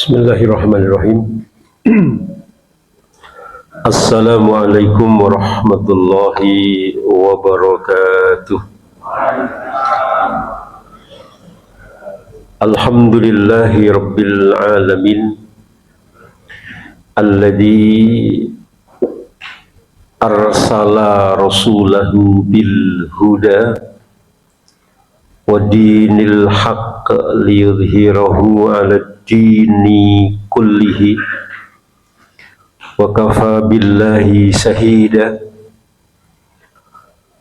Bismillahirrahmanirrahim. Assalamualaikum warahmatullahi wabarakatuh. Alhamdulillahi rabbil alamin, alladzi arsala rasulahu bil huda wa dinil haqq liyudhhirahu 'alad dini kullihi wa kafa billahi shahida.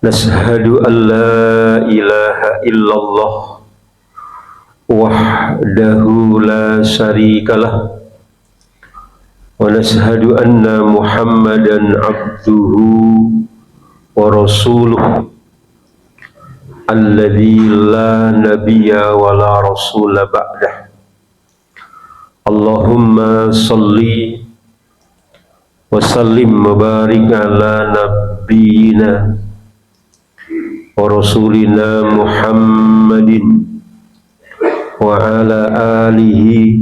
Nashhadu an la ilaha illallah wahdahu la syarikalah wa nashhadu anna Muhammadan abduhu wa rasuluh alladzi la nabiyya wa la rasula ba'dah. Allahumma salli wa sallim wa barik ala nabiyyina wa rasulina Muhammadin wa ala alihi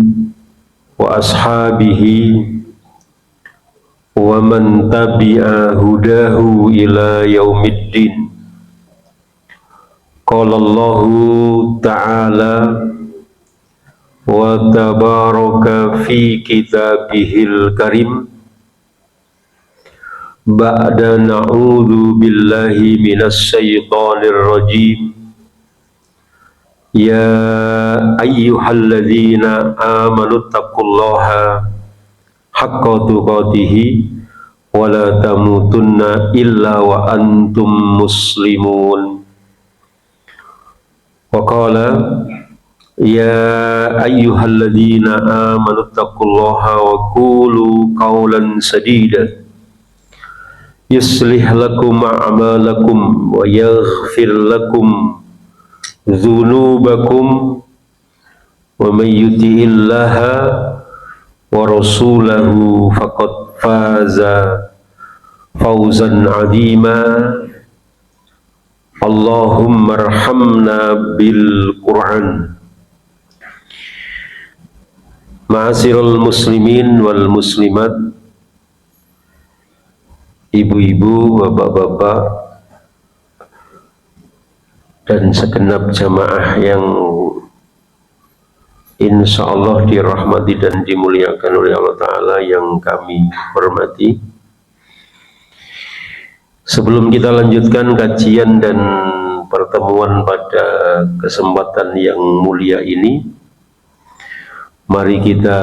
wa ashabihi wa man tabi'a hudahu ila yaumiddin. Qala Allahu ta'ala wa tabaraka fi kitabihil karim ba'da na'udzu billahi minas syaitonir rajim. Ya ayyuhalladzina amanu taqullaha haqqa tuqatih wa la tamutunna illa wa antum muslimun. Wa qala ya ayyuhalladzina amanu taqullaha wa qulu qawlan sadida yuslih lakum a'malakum wa yaghfir lakum dzunubakum wa may yuti'illaha wa rasulahu faqad faza fawzan 'azima. Allahumma arhamna bil Qur'an. Ma'asyiral muslimin wal muslimat, ibu-ibu, bapak-bapak, dan segenap jamaah yang insya Allah dirahmati dan dimuliakan oleh Allah Ta'ala yang kami hormati. Sebelum kita lanjutkan kajian dan pertemuan pada kesempatan yang mulia ini, mari kita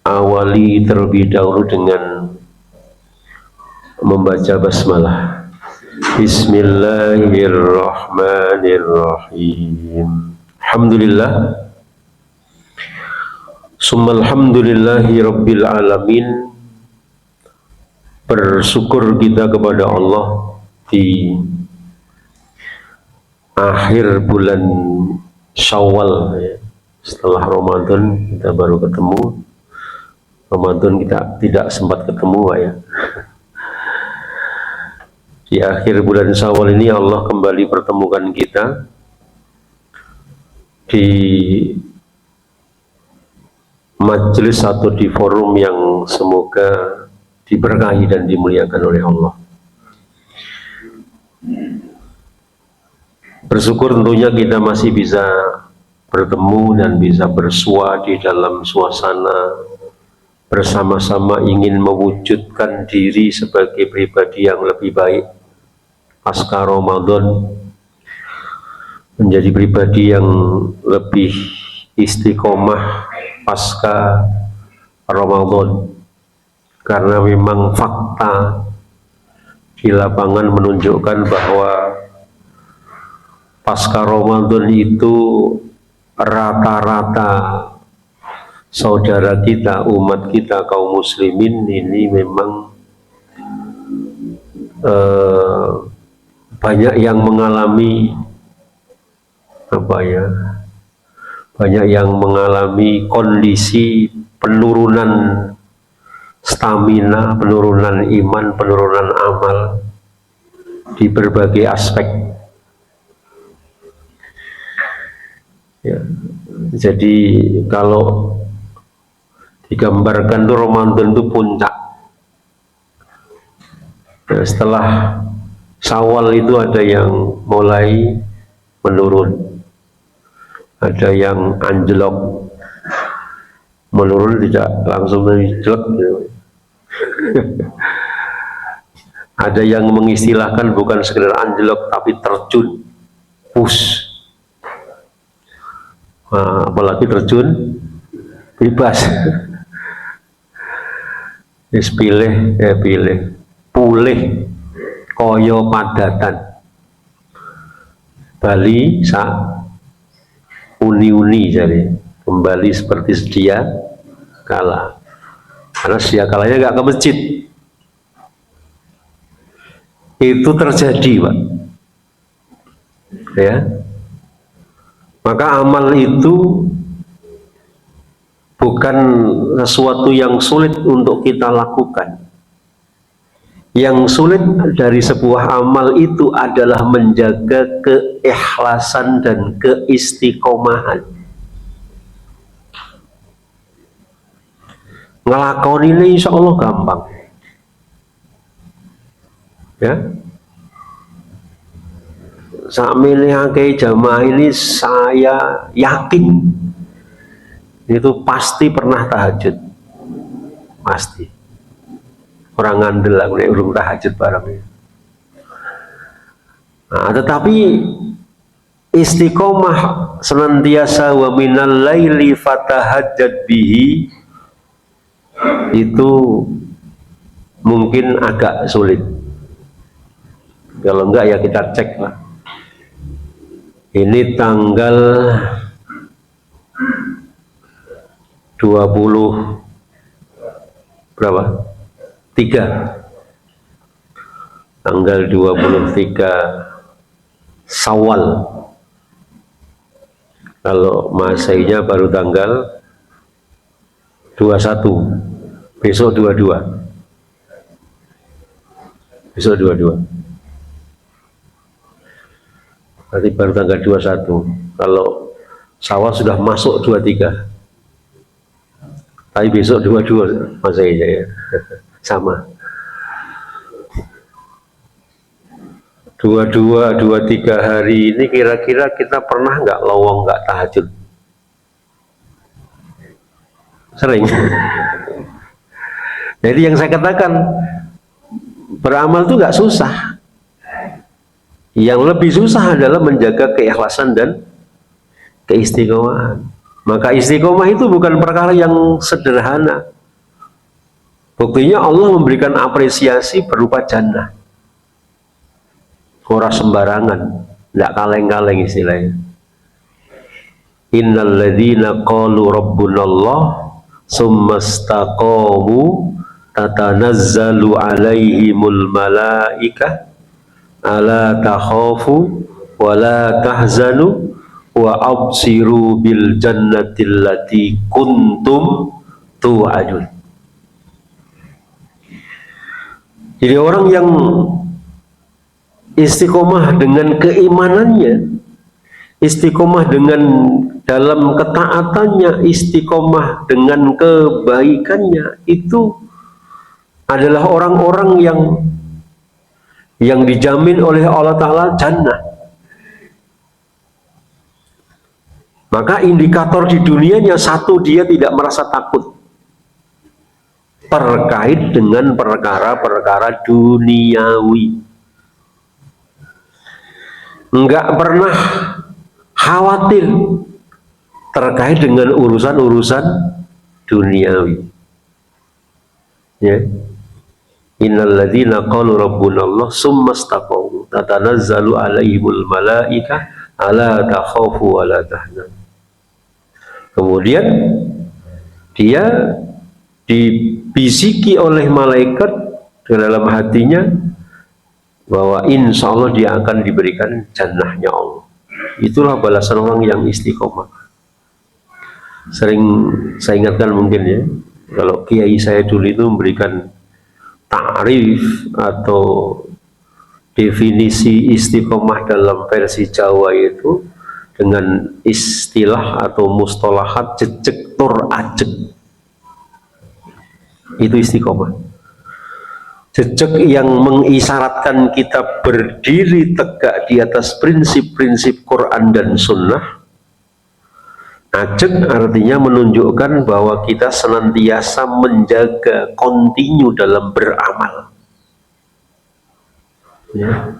awali terlebih dahulu dengan membaca basmalah. Bismillahirrahmanirrahim. Alhamdulillah, summa alhamdulillahi rabbil alamin. Bersyukur kita kepada Allah di akhir bulan Syawal, ya. Setelah Ramadan kita baru ketemu. Ramadan kita tidak sempat ketemu, Pak, ya. Di akhir bulan Syawal ini Allah kembali pertemukan kita di majelis atau di forum yang semoga diberkahi dan dimuliakan oleh Allah. Bersyukur tentunya kita masih bisa bertemu dan bisa bersua di dalam suasana bersama-sama ingin mewujudkan diri sebagai pribadi yang lebih baik pasca Ramadan, menjadi pribadi yang lebih istiqomah pasca Ramadan. Karena memang fakta di lapangan menunjukkan bahwa pasca Ramadan itu rata-rata saudara kita, umat kita, kaum muslimin ini memang banyak yang mengalami banyak yang mengalami kondisi penurunan stamina, penurunan iman, penurunan amal di berbagai aspek. Ya. Jadi kalau digambarkan tuh Ramadan itu puncak. Nah, setelah Syawal itu ada yang mulai menurun, ada yang anjlok, menurun tidak langsung menjelek gitu. Ada yang mengistilahkan bukan sekedar anjlok tapi terjun, push. Nah, apalagi terjun bebas. Pilih pulih koyo padatan Bali uni-uni, jadi kembali seperti sedia kala, karena sedia kalanya nggak ke masjid. Itu terjadi, Pak, ya. Maka amal itu bukan sesuatu yang sulit untuk kita lakukan. Yang sulit dari sebuah amal itu adalah menjaga keikhlasan dan keistiqomahan. Ngelakoni ini insya Allah gampang, ya. Saat milihake jamaah ini saya yakin itu pasti pernah tahajud, pasti. Orang ngandel lah, urung tahajud barangnya. Nah, tetapi istiqomah senantiasa wa minal laili fatahajjad bihi itu mungkin agak sulit. Kalau enggak ya kita cek lah. Ini tanggal 20 berapa? 3. Tanggal 23 Syawal. Kalau Masainya baru tanggal 21. Besok 22. Besok 22. Nanti baru tanggal 21. Kalau Syawal sudah masuk 23. Tapi besok 22 Masainya, ya. Sama. 23 hari ini kira-kira kita pernah nggak lowong nggak tahajud? Sering. Jadi yang saya katakan, beramal itu nggak susah. Yang lebih susah adalah menjaga keikhlasan dan keistiqomahan. Maka istiqomah itu bukan perkara yang sederhana. Buktinya Allah memberikan apresiasi berupa jannah. Ora sembarangan, tidak kaleng-kaleng istilahnya. Innal ladzina qalu rabbunallah tsumma istaqamu tatanazzalu alaihimul malaikah ala takhafu wa la tahzanu wa absiru bil jannati allati kuntum tu'adun. Jadi orang yang istiqomah dengan keimanannya, istiqomah dengan dalam ketaatannya, istiqomah dengan kebaikannya, itu adalah orang-orang yang dijamin oleh Allah Ta'ala jannah. Maka indikator di dunianya satu, dia tidak merasa takut terkait dengan perkara-perkara duniawi. Enggak pernah khawatir terkait dengan urusan-urusan duniawi. Ya. Innal ladzina qalu rabbunallah tsumma istaqamu tatanazzalu alaihimul malaikah ala takhafu wa la tahzanu. Kemudian dia dibisiki oleh malaikat di dalam hatinya bahwa insya Allah dia akan diberikan jannahnya Allah. Itulah balasan orang yang istiqomah. Sering saya ingatkan mungkin ya, kalau kiai saya dulu itu memberikan ta'rif atau definisi istiqomah dalam versi Jawa itu dengan istilah atau mustalahat jejeg tur ajeg. Itu istiqomah. Jejak yang mengisyaratkan kita berdiri tegak di atas prinsip-prinsip Quran dan Sunnah. Ajeg artinya menunjukkan bahwa kita senantiasa menjaga kontinu dalam beramal. Ya.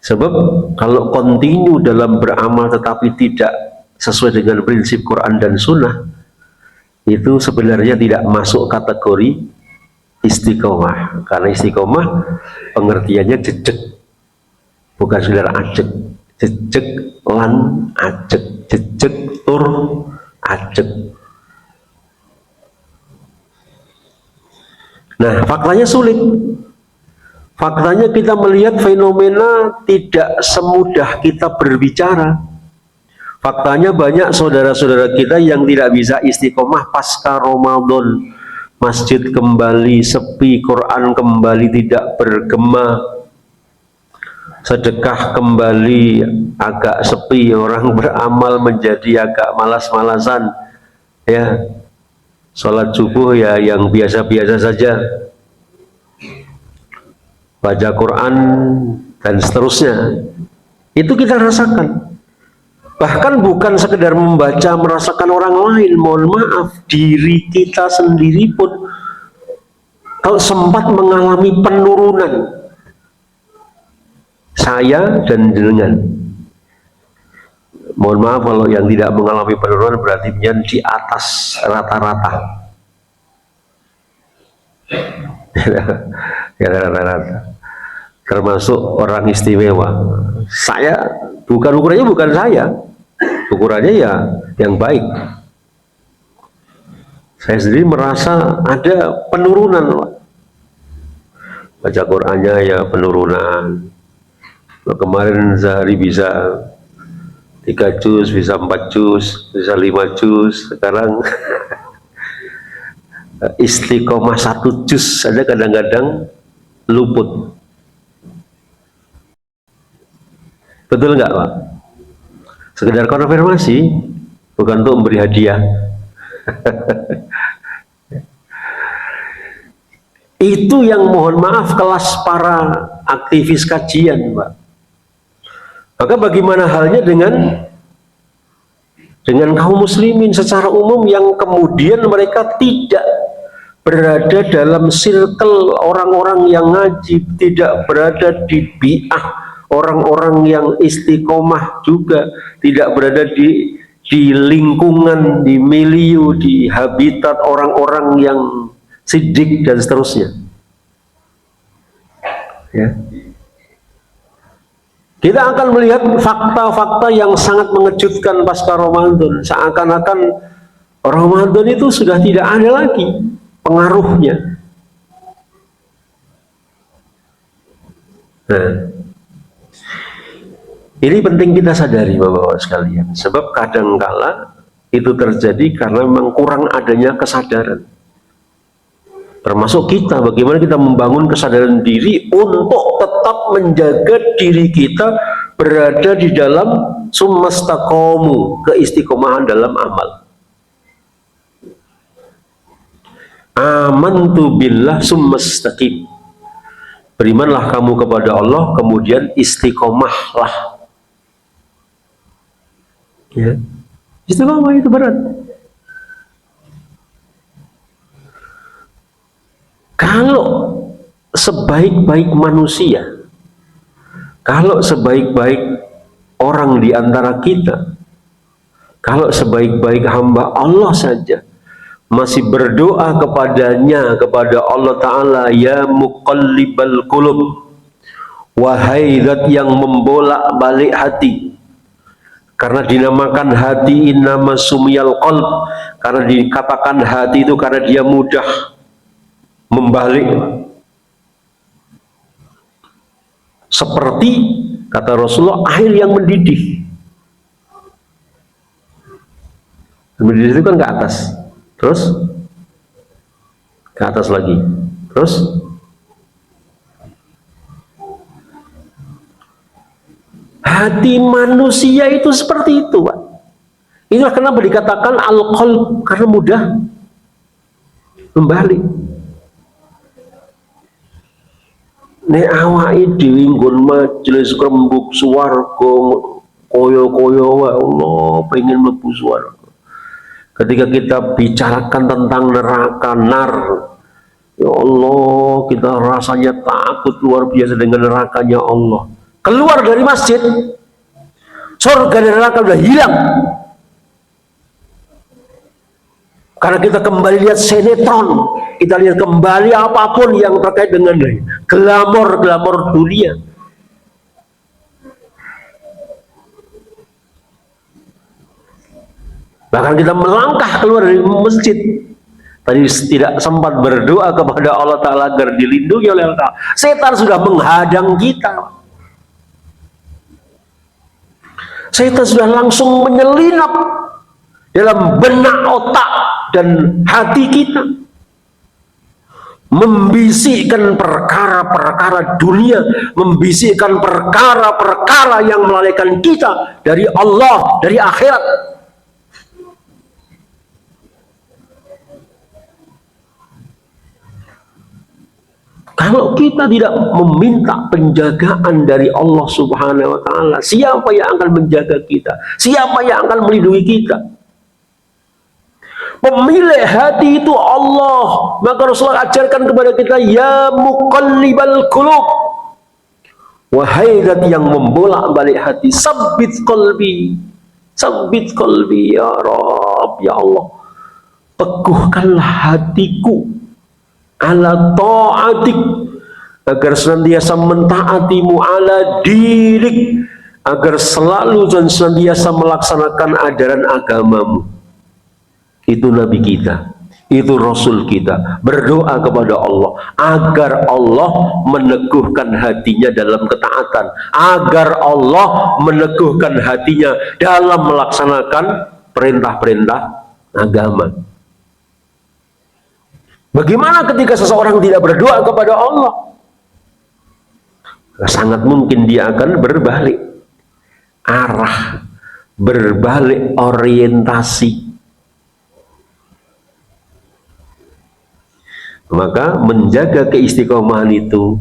Sebab kalau kontinu dalam beramal tetapi tidak sesuai dengan prinsip Quran dan Sunnah, itu sebenarnya tidak masuk kategori istiqomah. Karena istiqomah pengertiannya jejak, bukan sekedar ajeg. Jejak lan ajeg, jejak tur ajeg. Nah, faktanya sulit. Faktanya kita melihat fenomena tidak semudah kita berbicara. Faktanya banyak saudara-saudara kita yang tidak bisa istiqomah pasca Ramadan. Masjid kembali sepi, Quran kembali tidak bergema, sedekah kembali agak sepi, orang beramal menjadi agak malas-malasan, ya, sholat subuh ya yang biasa-biasa saja, baca Quran dan seterusnya. Itu kita rasakan. Bahkan bukan sekedar membaca merasakan orang lain, mohon maaf, diri kita sendiri pun kalau sempat mengalami penurunan. Saya dan jenengan, mohon maaf kalau yang tidak mengalami penurunan berarti di atas rata-rata. Ya, rata-rata. Termasuk orang istimewa. Saya ukurannya bukan saya, ukurannya ya yang baik. Saya sendiri merasa ada penurunan. Baca Qurannya ya penurunan. Kemarin sehari bisa 3 juz, bisa 4 juz, bisa 5 juz. Sekarang istiqomah 1 juz saja kadang-kadang luput. Betul nggak, Pak? Sekedar konfirmasi, bukan untuk memberi hadiah. Itu yang mohon maaf kelas para aktivis kajian, Pak. Maka bagaimana halnya dengan kaum muslimin secara umum yang kemudian mereka tidak berada dalam circle orang-orang yang ngaji, tidak berada di bi'ah orang-orang yang istiqomah juga, tidak berada di lingkungan, di milieu, di habitat orang-orang yang sidik dan seterusnya. Ya. Kita akan melihat fakta-fakta yang sangat mengejutkan pasca Ramadan. Seakan-akan Ramadan itu sudah tidak ada lagi pengaruhnya. Nah, ini penting kita sadari Bapak-Bapak sekalian, sebab kadangkala itu terjadi karena memang kurang adanya kesadaran. Termasuk kita, bagaimana kita membangun kesadaran diri untuk tetap menjaga diri kita berada di dalam summastaqomu, keistiqomahan dalam amal. Amantu billah summastaqim. Berimanlah kamu kepada Allah, kemudian istiqomahlah. Ya, istiqomah itu berat. Kalau sebaik-baik manusia, kalau sebaik-baik orang di antara kita, kalau sebaik-baik hamba Allah saja masih berdoa kepadanya, kepada Allah Ta'ala, ya muqallibal qulub, wahai zat yang membolak-balik hati. Karena dinamakan hati innama sumiyal qalb, karena dikatakan hati itu karena dia mudah membalik. Seperti kata Rasulullah, air yang mendidih. Mendidih itu kan ke atas, terus ke atas lagi, terus hati manusia itu seperti itu, Pak. Inilah kenapa dikatakan al-qalb, karena mudah membalik. nek awake dhewe nggon majelis rembug swarga koyo-koyo wae Allah pengen mlebu swarga. Ketika kita bicarakan tentang neraka nar, ya Allah kita rasanya takut luar biasa dengan nerakanya Allah. Keluar dari masjid, surga dan neraka sudah hilang. Karena kita kembali lihat sinetron, kita lihat kembali apapun yang terkait dengan glamor dunia. Bahkan kita melangkah keluar dari masjid, tadi tidak sempat berdoa kepada Allah Ta'ala agar dilindungi oleh Allah Ta'ala. Setan sudah menghadang kita. Setan sudah langsung menyelinap dalam benak otak dan hati kita, membisikkan perkara-perkara dunia, membisikkan perkara-perkara yang melalaikan kita dari Allah, dari akhirat. Kalau kita tidak meminta penjagaan dari Allah Subhanahu wa Ta'ala, siapa yang akan menjaga kita? Siapa yang akan melindungi kita? Pemilik hati itu Allah. Maka Rasulullah ajarkan kepada kita, ya muqallibal qulub, wahai zat yang membolak-balik hati, sabbit qalbi, ya Rabb, ya Allah, teguhkanlah hatiku ala ta'atik, agar senantiasa mentaatimu, ala dirik, agar selalu dan senantiasa melaksanakan ajaran agamamu. Itu Nabi kita, itu Rasul kita, berdoa kepada Allah agar Allah meneguhkan hatinya dalam ketaatan, agar Allah meneguhkan hatinya dalam melaksanakan perintah-perintah agama. Bagaimana ketika seseorang tidak berdoa kepada Allah? Sangat mungkin dia akan berbalik arah, berbalik orientasi. Maka menjaga keistiqomahan itu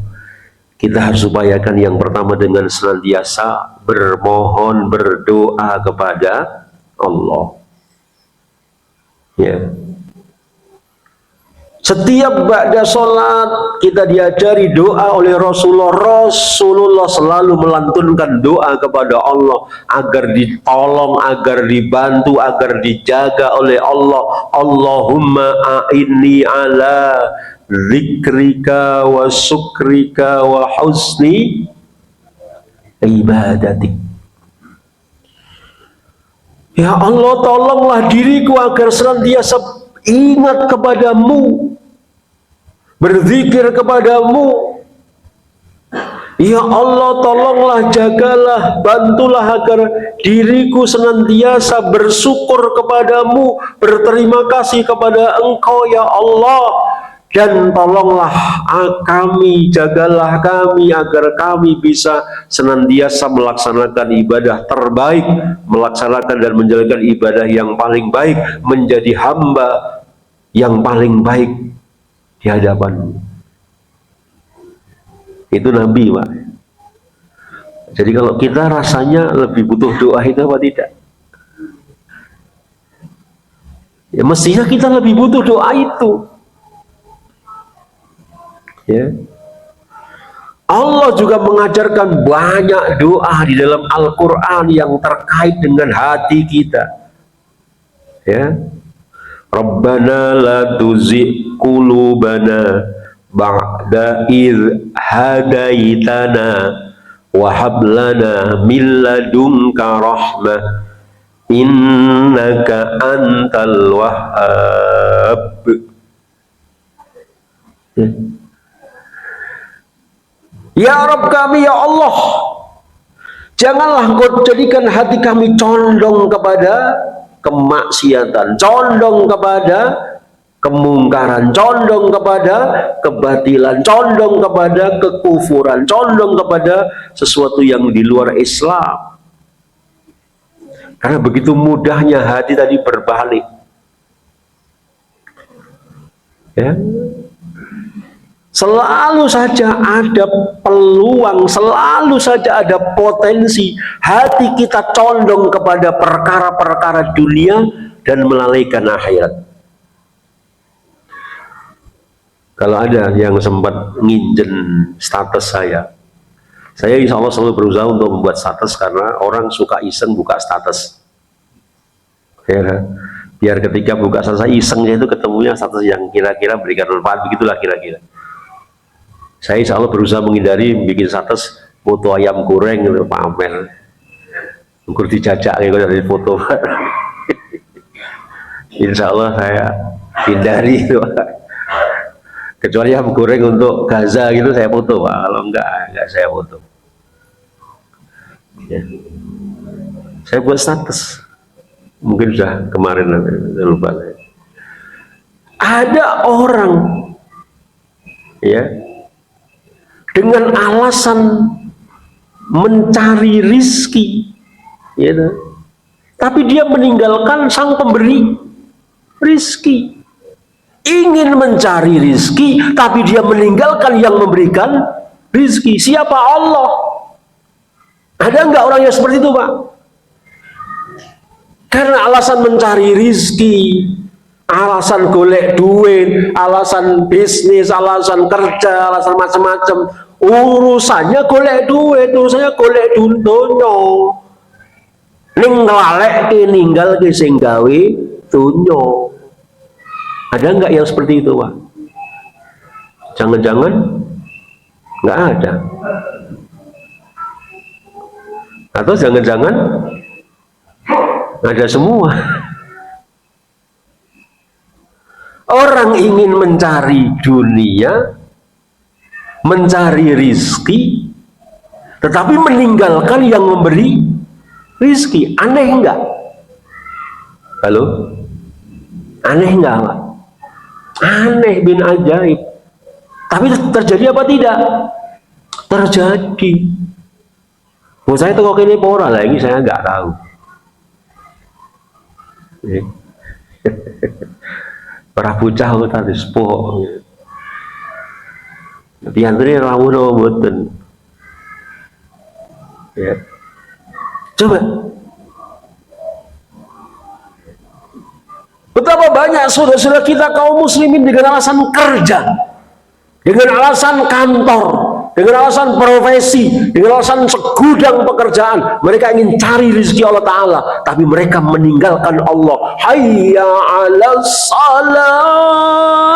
kita harus upayakan yang pertama dengan senantiasa bermohon, berdoa kepada Allah. Ya. Setiap ba'da sholat kita diajari doa oleh Rasulullah. Rasulullah selalu melantunkan doa kepada Allah agar ditolong, agar dibantu, agar dijaga oleh Allah. Allahumma a'inni ala zikrika wa syukrika wa husni ibadatik. Ya Allah, tolonglah diriku agar senantiasa ingat kepadamu, berzikir kepadamu. Ya Allah, tolonglah, jagalah, bantulah agar diriku senantiasa bersyukur kepadamu, berterima kasih kepada Engkau ya Allah. Dan tolonglah kami, jagalah kami agar kami bisa senantiasa melaksanakan ibadah terbaik, melaksanakan dan menjalankan ibadah yang paling baik, menjadi hamba yang paling baik di hadapanmu. Itu Nabi, Pak. Jadi kalau kita rasanya lebih butuh doa itu apa tidak? Ya mestinya kita lebih butuh doa itu. Ya. Allah juga mengajarkan banyak doa di dalam Al-Quran yang terkait dengan hati kita. Ya. Rabbana la tuzigh qulubana ba'da idh hadaitana wa hab lana min ladunka rahmah innaka antal wahhab. Ya Rabb kami, ya Allah, janganlah Engkau jadikan hati kami condong kepada kemaksiatan, condong kepada kemungkaran, condong kepada kebatilan, condong kepada kekufuran, condong kepada sesuatu yang di luar Islam. Karena begitu mudahnya hati tadi berbalik. Ya. Selalu saja ada peluang, selalu saja ada potensi hati kita condong kepada perkara-perkara dunia dan melalaikan akhirat. Kalau ada yang sempat nginjen status saya insya Allah selalu berusaha untuk membuat status karena orang suka iseng buka status. Ya kan? Biar ketika buka status isengnya itu ketemunya status yang kira-kira berikan manfaat, begitulah kira-kira. Saya insya Allah berusaha menghindari bikin status foto ayam goreng gitu, pamer. Ukur dijajak gitu dari foto. Insya Allah saya hindari itu. Kecuali ayam goreng untuk Gaza gitu saya foto, Pak. Kalau enggak saya foto. Ya. Saya buat status, mungkin sudah kemarin, saya lupa. Ada orang, ya, dengan alasan mencari rizki, ya, tapi dia meninggalkan sang pemberi rizki. Ingin mencari rizki, tapi dia meninggalkan yang memberikan rizki. Siapa? Allah. Ada nggak orang yang seperti itu, Pak? Karena alasan mencari rizki, alasan golek duit, alasan bisnis, alasan kerja, alasan macam-macam. Urusannya golek duit, urusannya golek dunia. Ning nglalek ninggal ke sing gawe dunya. Ada nggak yang seperti itu, Pak? Jangan-jangan nggak ada. Atau jangan-jangan ada semua. Orang ingin mencari dunia, mencari rizki, tetapi meninggalkan yang memberi rizki. Aneh enggak? Halo? Aneh enggak, Pak? Aneh bin ajaib. Tapi terjadi apa tidak? Terjadi. Buat saya itu kok ini pora lagi saya nggak tahu. Para bocah kok tadi sepuh. Tapi antri rawuh mboten. Ya. Coba. Betapa banyak saudara-saudara kita kaum muslimin dengan alasan kerja, dengan alasan kantor, dengan alasan profesi, dengan alasan segudang pekerjaan, mereka ingin cari rezeki Allah Ta'ala, tapi mereka meninggalkan Allah. Hayya 'alas salah.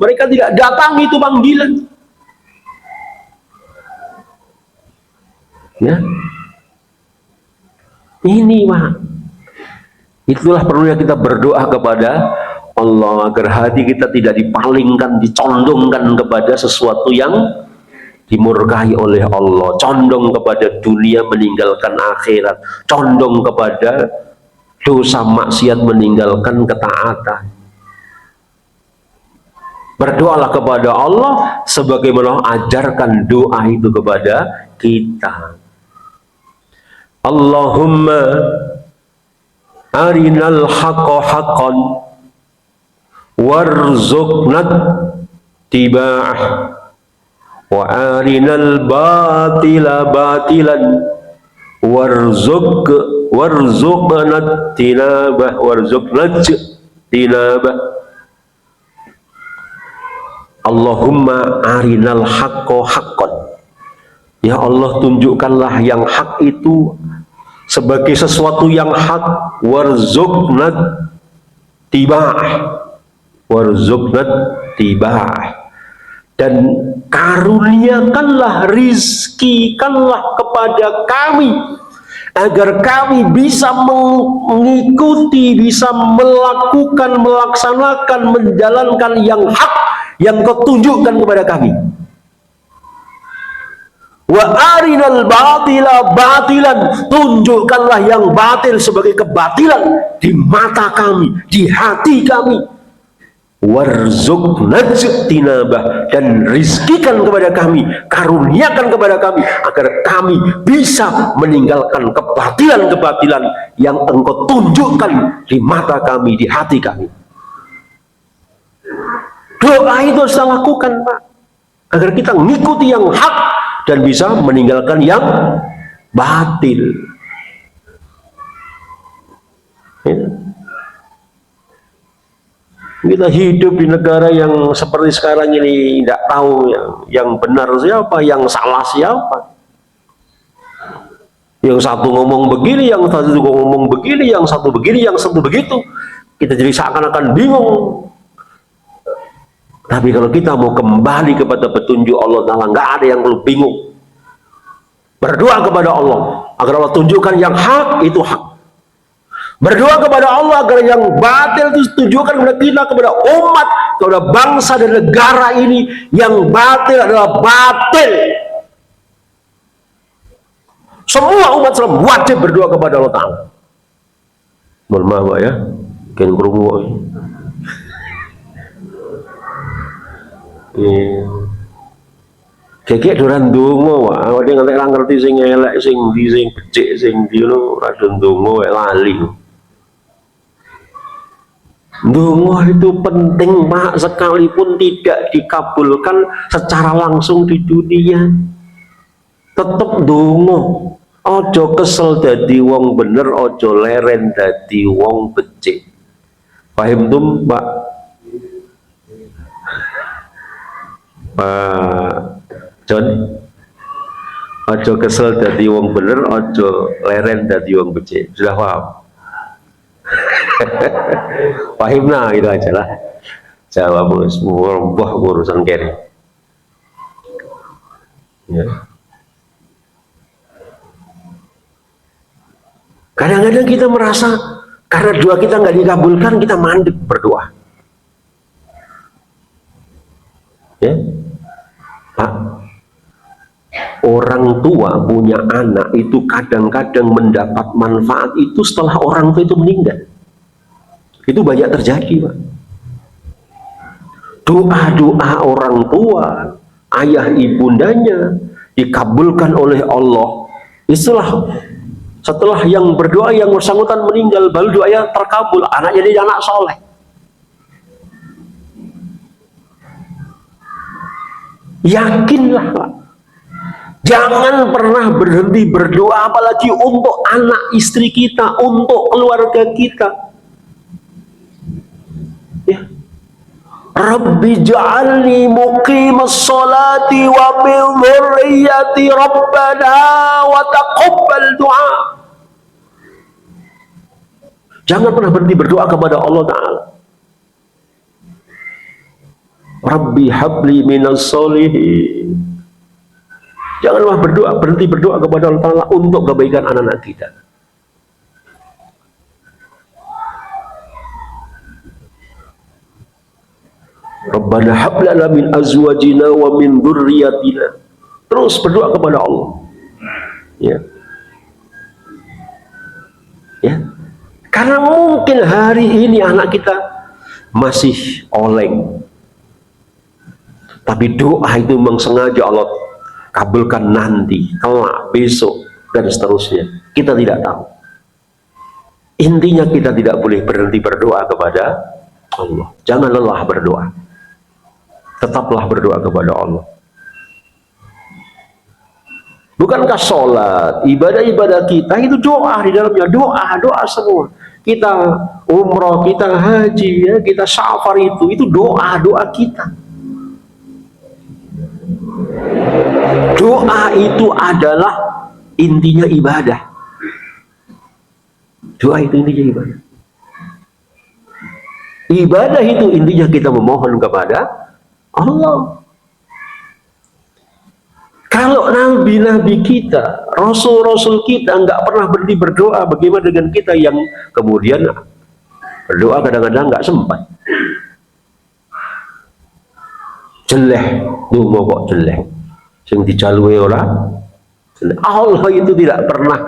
Mereka tidak datang itu panggilan. Ya. Ini, Pak. Itulah perlunya kita berdoa kepada Allah agar hati kita tidak dipalingkan, dicondongkan kepada sesuatu yang dimurkai oleh Allah, condong kepada dunia meninggalkan akhirat, condong kepada dosa maksiat meninggalkan ketaatan. Berdoalah kepada Allah sebagaimana ajarkan doa itu kepada kita. Allahumma arinal haqqa haqqan warzuqna tiba'ah wa arinal batila batilan warzuqna tinabah. Allahumma arinal haqqa haqqan. Ya Allah, tunjukkanlah yang hak itu sebagai sesuatu yang hak, warzuqna tiba'ah, dan karuniakanlah, rizkikanlah kepada kami agar kami bisa mengikuti, bisa melakukan, melaksanakan, menjalankan yang hak yang kau tunjukkan kepada kami. Wa arinal batila batilan, tunjukkanlah yang batil sebagai kebatilan di mata kami, di hati kami. Warzuqna tinabah, dan rizkikan kepada kami, karuniakan kepada kami agar kami bisa meninggalkan kebatilan-kebatilan yang engkau tunjukkan di mata kami, di hati kami. Doa itu harus kita lakukan, Pak. agar kita mengikuti yang hak dan bisa meninggalkan yang batil. Ya. Kita hidup di negara yang seperti sekarang ini, tidak tahu yang benar siapa, yang salah siapa. Yang satu ngomong begini, yang satu ngomong begini, yang satu begini, yang satu begitu. Kita jadi seakan-akan bingung. Tapi kalau kita mau kembali kepada petunjuk Allah Ta'ala, nggak ada yang perlu bingung. Berdoa kepada Allah agar Allah tunjukkan yang hak itu hak. Berdoa kepada Allah agar yang batil itu tunjukkan kepada kita, kepada umat, kepada bangsa dan negara ini. Yang batil adalah batil. Semua umat Islam wajib berdoa kepada Allah Ta'ala. Mohon maaf Pak ya, kian kerungu. Kekek doran donga wae, awake nganti ora ngerti sing elek, sing ndi, sing becik, sing ndi ngono, ora donga wae lali. Donga itu penting Pak, sekalipun tidak dikabulkan secara langsung di dunia. Tetep donga. Ojo kesel dadi wong bener, ojo leren dadi wong becik. Paham tum Pak? Pak John, ojo kesel dadi wong bener, ojo leren dadi wong becik. Sudah paham? Paham nah, itu aja lah. Jawab semua urusan kene. Ya. Kadang-kadang kita merasa karena doa kita nggak dikabulkan, kita mandek berdoa. Ya, Pak, orang tua punya anak itu kadang-kadang mendapat manfaat itu setelah orang tua itu meninggal. Itu banyak terjadi, Pak. Doa-doa orang tua, ayah ibundanya dikabulkan oleh Allah. Setelah yang berdoa yang bersangkutan meninggal, baru doanya terkabul, anaknya jadi anak soleh. Yakinlah Pak, jangan pernah berhenti berdoa, apalagi untuk anak istri kita, untuk keluarga kita. Ya. Rabbi ja'alni muqimas sholati wa min dzurriyyati rabbana wa taqabbal du'a. Jangan pernah berhenti berdoa kepada Allah Ta'ala. Rabbi habli minas sholihin. Janganlah berhenti berdoa kepada Allah Ta'ala untuk kebaikan anak-anak kita. Rabbana hab lana min azwajina wa min dzurriyyatina. Terus berdoa kepada Allah. Ya. Ya. Karena mungkin hari ini anak kita masih oleng. Tapi doa itu memang sengaja Allah kabulkan nanti, kelak, besok, dan seterusnya. Kita tidak tahu. Intinya kita tidak boleh berhenti berdoa kepada Allah. Jangan lelah berdoa. Tetaplah berdoa kepada Allah. Bukankah sholat, ibadah-ibadah kita itu doa di dalamnya, doa semua. Kita umroh, kita haji, ya, kita safar itu doa kita. Doa itu adalah intinya ibadah. Doa itu intinya ibadah. Ibadah itu intinya kita memohon kepada Allah. Kalau nabi-nabi kita, rasul-rasul kita nggak pernah berhenti berdoa, bagaimana dengan kita yang kemudian berdoa kadang-kadang nggak sempat? Jeleh, dungo kok jeleh. Yang dijalui orang, Allah itu tidak pernah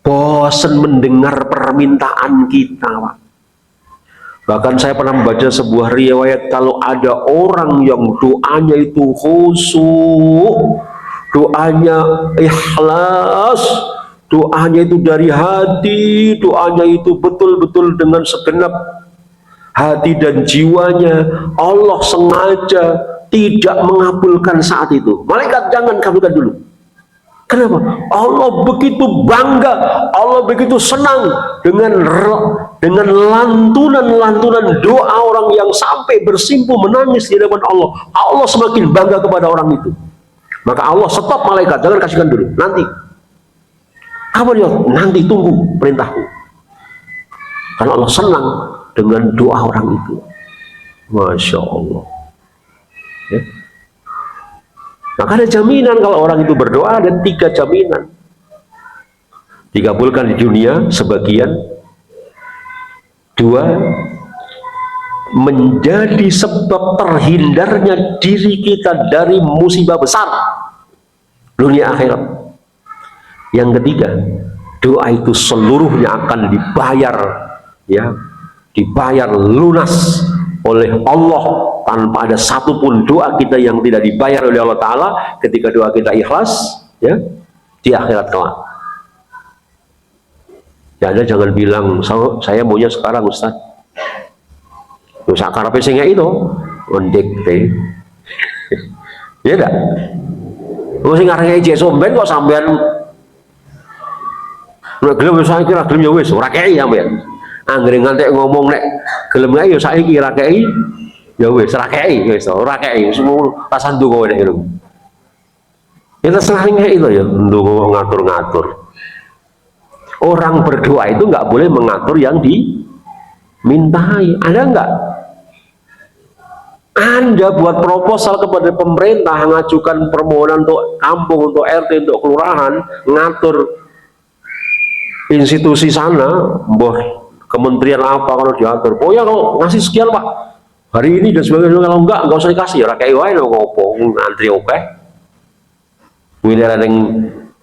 bosan mendengar permintaan kita, Pak. Bahkan saya pernah membaca sebuah riwayat, kalau ada orang yang doanya itu khusyuk, doanya ikhlas, doanya itu dari hati, doanya itu betul-betul dengan segenap hati dan jiwanya, Allah sengaja tidak mengabulkan saat itu. Malaikat jangan kabulkan dulu. Kenapa? Allah begitu bangga, Allah begitu senang dengan lantunan doa orang yang sampai bersimpuh menangis di hadapan Allah. Allah semakin bangga kepada orang itu. Maka Allah stop malaikat, jangan kasihkan dulu. Nanti. Apa dia? Nanti tunggu perintahku. Karena Allah senang dengan doa orang itu. Masya Allah. Ya. Maka ada jaminan kalau orang itu berdoa, ada 3 jaminan. Dikabulkan di dunia sebagian, 2, menjadi sebab terhindarnya diri kita dari musibah besar dunia akhirat. Yang ketiga, doa itu seluruhnya akan dibayar, ya, dibayar lunas oleh Allah tanpa ada satupun doa kita yang tidak dibayar oleh Allah Ta'ala ketika doa kita ikhlas, ya, di akhirat kelak. Ya, Anda jangan bilang saya maunya sekarang Ustaz. Dosa karepe sing itu ondekte. Ya enggak? Wong sing arenge ijek somben kok sampean nek gelem saya kira gelem ya wis ora kei sampean. Anggere ngantek ngomong nek gelem ae ya saiki ra kei ya wis ra kei wis ora kei semua rasan ndonga nek ngono. Ya sering itu ya ndonga ngatur-ngatur. Orang berdoa itu nggak boleh mengatur yang dimintai. Ada nggak? Anda buat proposal kepada pemerintah, ngajukan permohonan untuk kampung, untuk RT, untuk kelurahan, ngatur institusi sana, kementerian apa kalau diatur. Oh ya kalau ngasih sekian Pak, hari ini dan sebagainya, kalau enggak usah dikasih. Ya kayak wae ngopo antri oke. Wilayah yang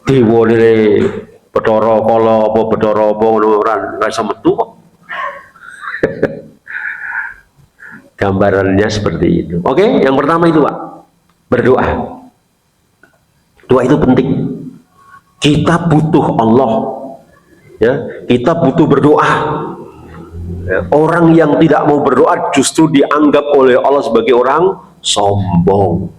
dewa dari Bedoro Kolo apa Bedoro apa ora iso metu kok. Gambarannya seperti itu. Oke, yang pertama itu Pak, berdoa. Doa itu penting. Kita butuh Allah, ya. Kita butuh berdoa. Ya, orang yang tidak mau berdoa justru dianggap oleh Allah sebagai orang sombong.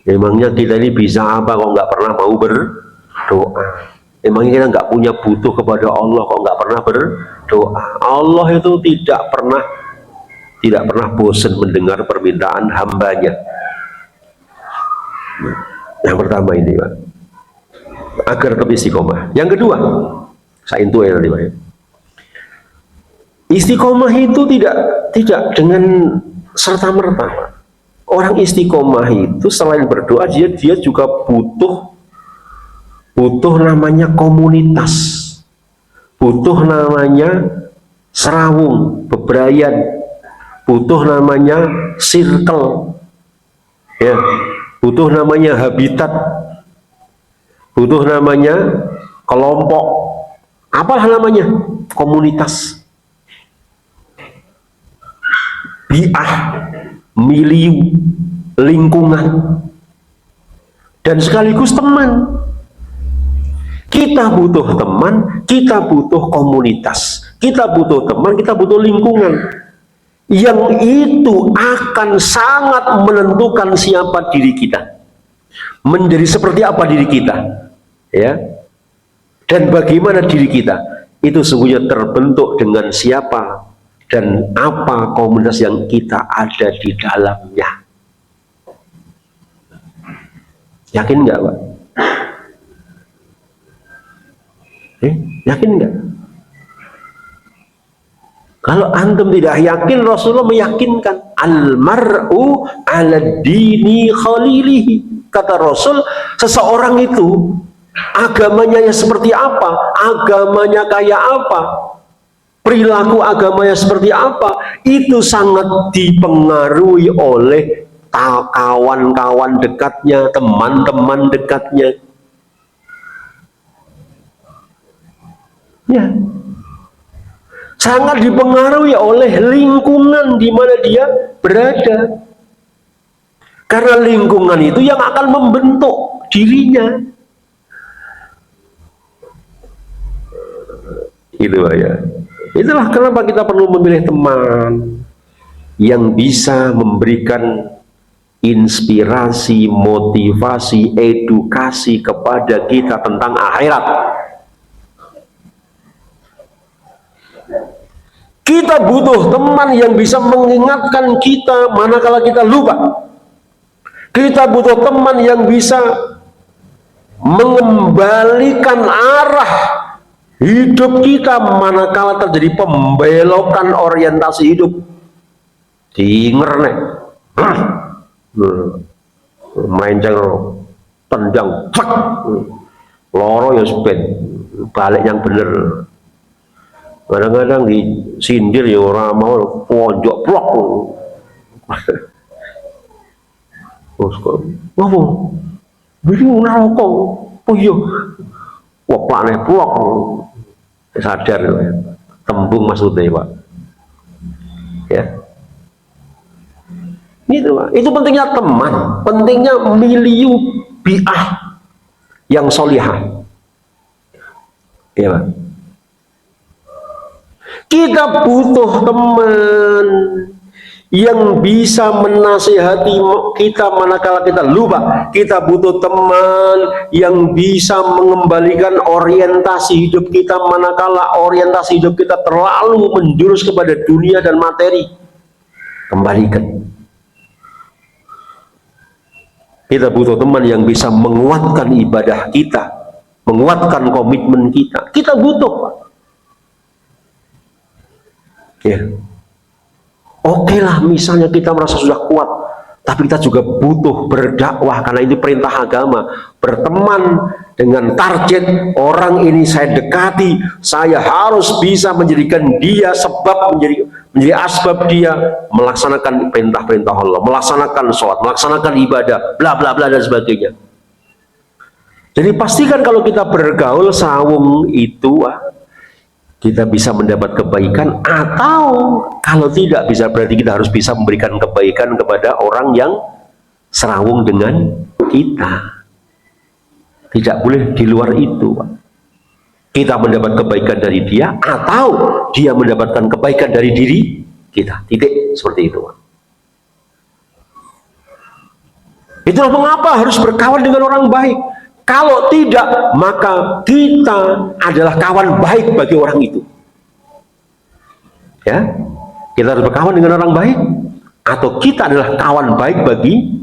Emangnya kita ini bisa apa kok nggak pernah mau berdoa? Emangnya kita nggak punya butuh kepada Allah kok nggak pernah berdoa? Allah itu tidak pernah bosan mendengar permintaan hambanya. Yang pertama ini Pak, agar tetap istiqomah. Yang kedua, saya intu ya nanti Pak. Istiqomah itu tidak dengan serta merta. Orang istiqomah itu selain berdoa dia juga butuh namanya komunitas, butuh namanya serawung, bebrayan, butuh namanya circle, ya, butuh namanya habitat, butuh namanya kelompok, apalah namanya, komunitas, bi'ah, milieu, lingkungan, dan sekaligus teman. Kita butuh teman, kita butuh komunitas, kita butuh teman, kita butuh lingkungan. Yang itu akan sangat menentukan siapa diri kita, menjadi seperti apa diri kita, ya, dan bagaimana diri kita itu sungguhnya terbentuk dengan siapa dan apa komunitas yang kita ada di dalamnya. Yakin nggak Pak? Yakin nggak? Kalau antum tidak yakin, Rasulullah meyakinkan, al-mar'u ala dini khalilihi. Kata Rasul, seseorang itu agamanya ya seperti apa, agamanya kayak apa, perilaku agamanya seperti apa, itu sangat dipengaruhi oleh kawan-kawan dekatnya, teman-teman dekatnya. Ya, sangat dipengaruhi oleh lingkungan di mana dia berada. Karena lingkungan itu yang akan membentuk dirinya. Itu ya. Itulah kenapa kita perlu memilih teman. yang bisa memberikan inspirasi, motivasi, edukasi kepada kita tentang akhirat. Kita butuh teman yang bisa mengingatkan kita manakala kita lupa. Kita butuh teman yang bisa mengembalikan arah hidup kita manakala terjadi pembelokan orientasi hidup. Dinger nih, melenceng, tendang, cek, loro ya seped, balik yang bener. Kadang-kadang disindir ya orang mau pojok blok. Terus kok, apa? Ini rokok, oh iya, wah planeh blok, sadar, tembung maksudnya Pak, ya. Itu pentingnya teman, pentingnya milieu bi'ah yang solihah, ya Pak. Kita butuh teman yang bisa menasihati kita manakala kita lupa. Kita butuh teman yang bisa mengembalikan orientasi hidup kita manakala orientasi hidup kita terlalu menjurus kepada dunia dan materi. Kembalikan. Kita butuh teman yang bisa menguatkan ibadah kita, menguatkan komitmen kita. Kita butuh, Pak. Ya. Oke lah, misalnya kita merasa sudah kuat, tapi kita juga butuh berdakwah karena ini perintah agama. Berteman dengan target orang ini saya dekati, saya harus bisa menjadikan dia sebab menjadi asbab dia melaksanakan perintah-perintah Allah, melaksanakan sholat, melaksanakan ibadah, bla bla bla dan sebagainya. Jadi pastikan kalau kita bergaul sawung itu, kita bisa mendapat kebaikan, atau kalau tidak bisa berarti kita harus bisa memberikan kebaikan kepada orang yang serawung dengan kita. Tidak boleh di luar itu, Pak. Kita mendapat kebaikan dari dia atau dia mendapatkan kebaikan dari diri kita. Titik, seperti itu, Pak. Itulah mengapa harus berkawan dengan orang baik. Kalau tidak, maka kita adalah kawan baik bagi orang itu. Ya, kita harus berkawan dengan orang baik, atau kita adalah kawan baik bagi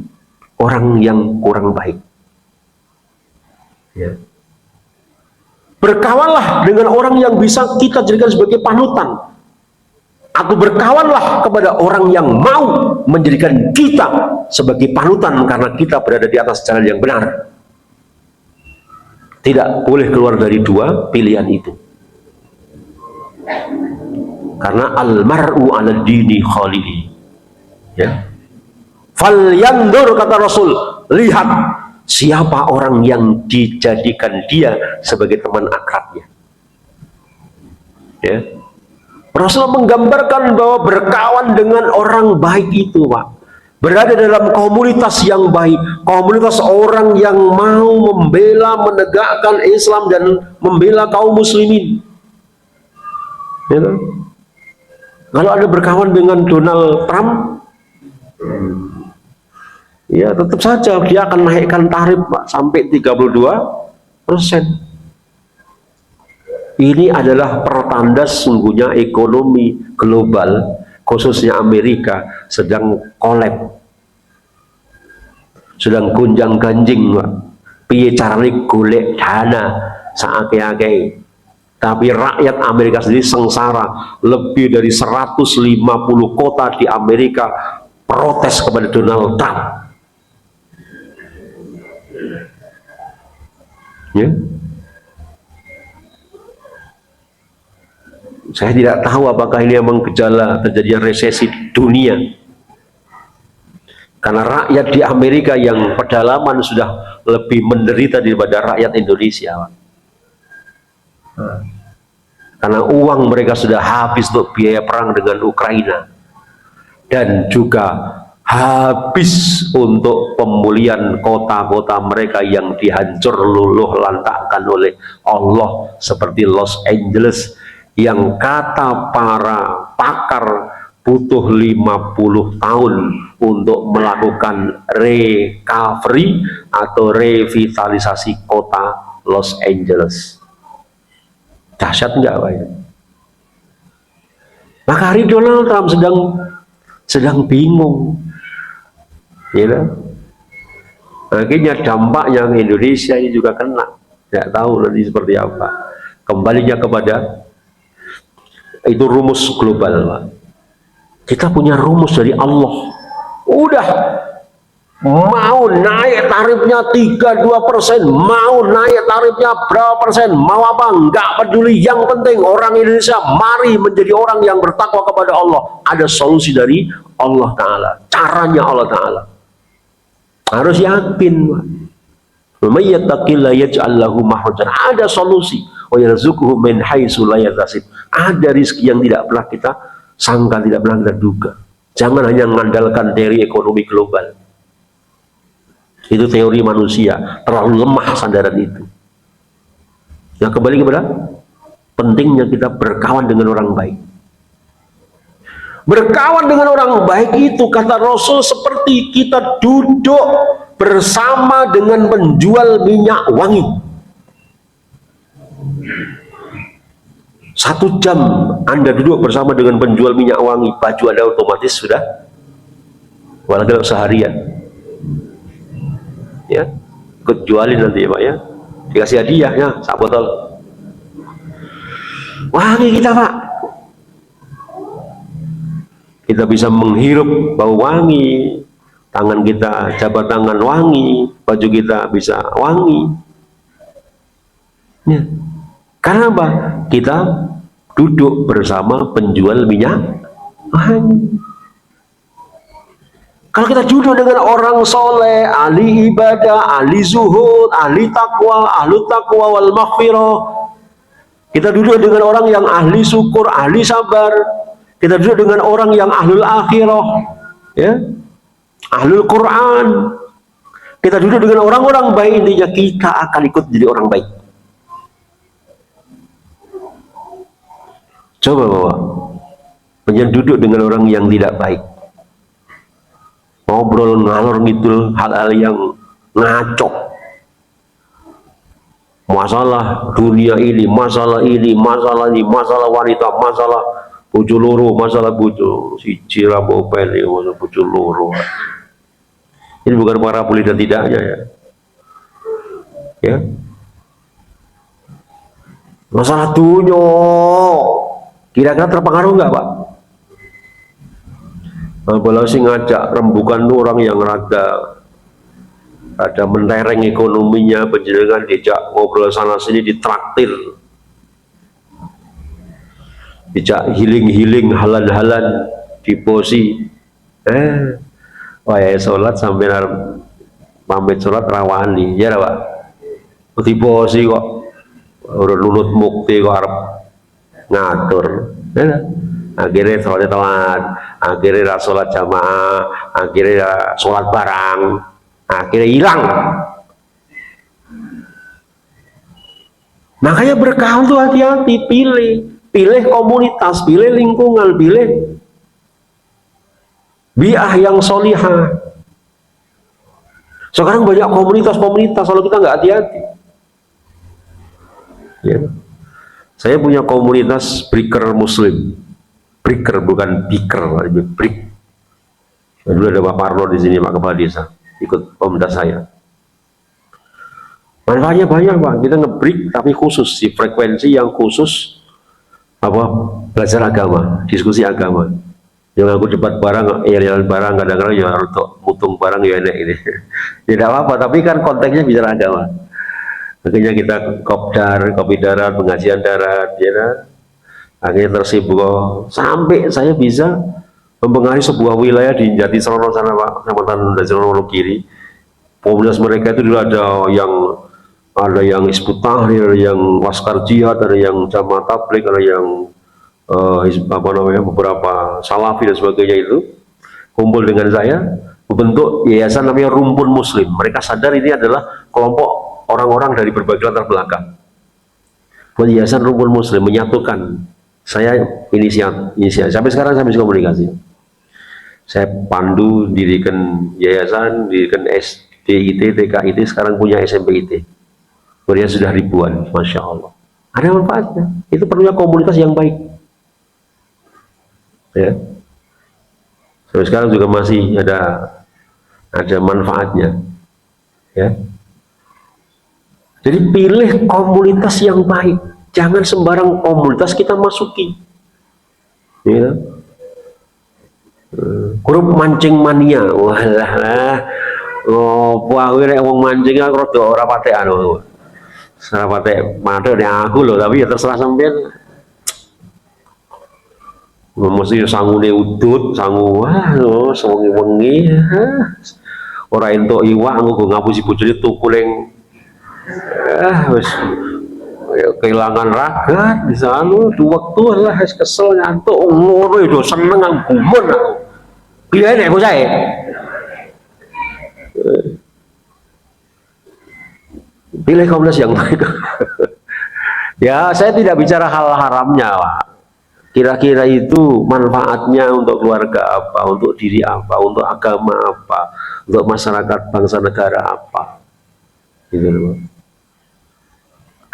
orang yang kurang baik. Ya. Berkawanlah dengan orang yang bisa kita jadikan sebagai panutan, atau berkawanlah kepada orang yang mau menjadikan kita sebagai panutan karena kita berada di atas jalan yang benar. Tidak boleh keluar dari dua pilihan itu. Karena almar'u 'ala dini khalili. Ya. Falyandur, kata Rasul, lihat siapa orang yang dijadikan dia sebagai teman akrabnya. Ya. Rasulullah menggambarkan bahwa berkawan dengan orang baik itu, Pak, berada dalam komunitas yang baik, komunitas orang yang mau membela, menegakkan Islam dan membela kaum muslimin. Ya. Kalau Anda berkawan dengan Donald Trump, ya tetap saja dia akan naikkan tarif, Pak, sampai 32%. Ini adalah pertanda sesungguhnya ekonomi global, khususnya Amerika, sedang kolab, sedang gonjang ganjing, Pak. Piye carane golek dana saake-ake. Tapi rakyat Amerika sendiri sengsara. Lebih dari 150 kota di Amerika protes kepada Donald Trump. Ya. Saya tidak tahu apakah ini memang gejala terjadinya resesi dunia. Karena rakyat di Amerika yang pedalaman sudah lebih menderita daripada rakyat Indonesia. Karena uang mereka sudah habis untuk biaya perang dengan Ukraina. Dan juga habis untuk pemulihan kota-kota mereka yang dihancur luluh lantakkan oleh Allah, seperti Los Angeles, yang kata para pakar butuh 50 tahun untuk melakukan recovery atau revitalisasi kota Los Angeles. Dahsyat enggak Pak? Maka hari Donald Trump sedang bingung, ya. Akhirnya dampaknya Indonesia ini juga kena. Tidak tahu nanti seperti apa. Kembalinya kepada itu rumus global, Pak. Kita punya rumus dari Allah. Udah mau naik tarifnya 32%, mau naik tarifnya berapa persen, mau apa, nggak peduli. Yang penting orang Indonesia mari menjadi orang yang bertakwa kepada Allah. Ada solusi dari Allah Ta'ala, caranya Allah Ta'ala. Harus yakin, ada solusi. Ada rizki yang tidak pernah kita sangka, tidak pernah kita duga. Jangan hanya mengandalkan teori ekonomi global. Itu teori manusia, terlalu lemah sandaran itu. Ya, kembali kepada pentingnya kita berkawan dengan orang baik. Berkawan dengan orang baik itu, kata Rasul, seperti kita duduk bersama dengan penjual minyak wangi. 1 jam Anda duduk bersama dengan penjual minyak wangi, baju Anda otomatis sudah walau seharian. Ya, ikut jualin nanti ya Pak ya, dikasih hadiah ya, sak botol wangi kita Pak. Kita bisa menghirup bau wangi, tangan kita jabat tangan wangi, baju kita bisa wangi ya. Karena apa? Kita duduk bersama penjual minyak wangi. Kalau kita duduk dengan orang soleh, ahli ibadah, ahli zuhud, ahli takwa, ahlu takwa wal maghfirah, kita duduk dengan orang yang ahli syukur, ahli sabar, kita duduk dengan orang yang ahlul akhirah, ya, ahlul Quran, kita duduk dengan orang-orang baik, intinya kita akan ikut jadi orang baik. Coba Bapak, jangan duduk dengan orang yang tidak baik, ngobrol ngalor ngidul hal-hal yang ngaco, masalah dunia ini, masalah ini, masalah ini, masalah wanita, masalah bojo loro, masalah bojo siji ra bopen iki bojo loro. Ini bukan para boleh dan tidaknya ya. Ya. Masalah dunia kira-kira terpengaruh nggak Pak? Apalagi sih ngajak rembukan orang yang rada mentereng ekonominya, penjenengan dijak ngobrol sana sini, ditraktir, dijak healing halan-halan, diposi, wah ya sholat sampai pamit sholat rawani, ya Pak, diposi kok, udah nulut mukti kok harap ngatur, ya. Akhirnya sholat telat, akhirnya sholat jamaah, akhirnya sholat barang, akhirnya hilang. Makanya berkawan tuh hati-hati, pilih komunitas, pilih lingkungan, pilih bi'ah yang solihah. Sekarang banyak komunitas-komunitas, kalau kita nggak hati-hati. Ya. Saya punya komunitas breaker muslim. Breaker bukan biker, break. Dulu ada Pak Parno di sini, Pak Kepala Desa, ikut pemuda saya. Manfaatnya banyak Pak, kita nge-break tapi khusus, di frekuensi yang khusus apa, belajar agama, diskusi agama. Yang aku debat barang, jalan barang, kadang-kadang ya untuk mutung barang ya enak ini. Tidak apa-apa, tapi kan konteksnya bicara agama. Akhirnya kita kopdar, kopi darat, pengajian darat, ya. Akhirnya tersibuk sampai saya bisa mempengaruhi sebuah wilayah di Jatisrono sana Pak, Kecamatan Jatisrono kiri. Komunitas mereka itu dulu ada yang Hizbut Tahrir, yang Laskar Jihad, ada yang Jamaah Tabligh, ada yang beberapa Salafi dan sebagainya, itu kumpul dengan saya membentuk yayasan namanya Rumpun Muslim. Mereka sadar ini adalah kelompok orang-orang dari berbagai latar belakang. Buat yayasan Rumpun Muslim, menyatukan Saya inisiasi sampai sekarang saya masih komunikasi. Saya pandu dirikan yayasan, dirikan SDIT, TKIT, sekarang punya SMPIT. Kemudian sudah ribuan, masya Allah. Ada manfaatnya. Itu perlunya komunitas yang baik. Ya. Sampai sekarang juga masih ada manfaatnya. Ya. Jadi pilih komunitas yang baik. Jangan sembarang komunitas kita masuki. Ya. Grup mancing mania, walah, aku nek wong mancing aku rada ora patek anu. Ora patek madhe nek aku lho, tapi ya terserah sampean. Mesti sangune udut, sangu wah sewengi-wengi. Ora entuk iwak nggo ngapusi bojone tuku ning wis kehilangan raga di sana waktu lah kesel nyantuk ngono itu seneng aku gumun aku pilih aku saya pilih komunitas yang baik. Ya saya tidak bicara hal haramnya Pak, kira-kira itu manfaatnya untuk keluarga apa, untuk diri apa, untuk agama apa, untuk masyarakat bangsa negara apa gitu loh.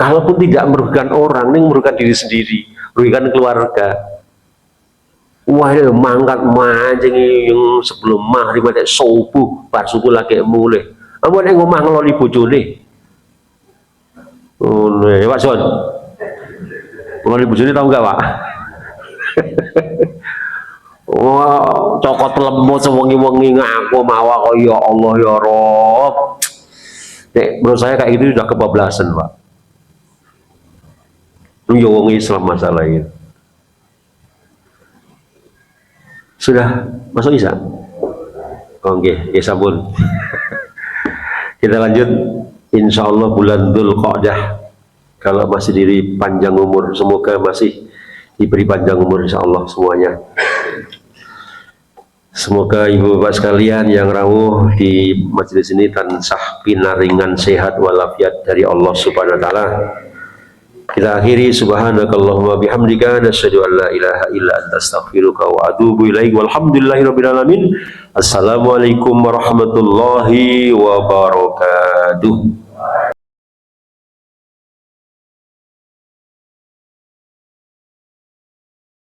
Kalaupun tidak merugikan orang, ini merugikan diri sendiri, merugikan keluarga. Wah, ini mangkat mancing yang sebelum maghrib ada subuh, bar subuh lagi mulai. Ampun yang ngomong ngeloli bojone. Oh, ya Pak Son. Ngeloli bojone tahu nggak Pak? Wah, cokot lemot sewengi-wengi ngaku mawa kok ya Allah ya Rob. Menurut saya kayak gitu sudah kebablasan Pak. Wong Islam masalah itu sudah masuk Isya. Oke, ya sampun. Kita lanjut. Insya Allah bulan Dzulqa'dah, kalau masih diberi panjang umur, semoga masih diberi panjang umur insya Allah semuanya. Semoga ibu bapak sekalian yang rawuh di majelis ini tansah pinaringan sehat walafiat dari Allah Subhanahu wa taala. Kita akhiri subhanakallahumma bihamdika nasyhadu an la ilaha illa anta astaghfiruka wa atubu ilaik walhamdulillahirabbil alamin. Assalamualaikum warahmatullahi wabarakatuh.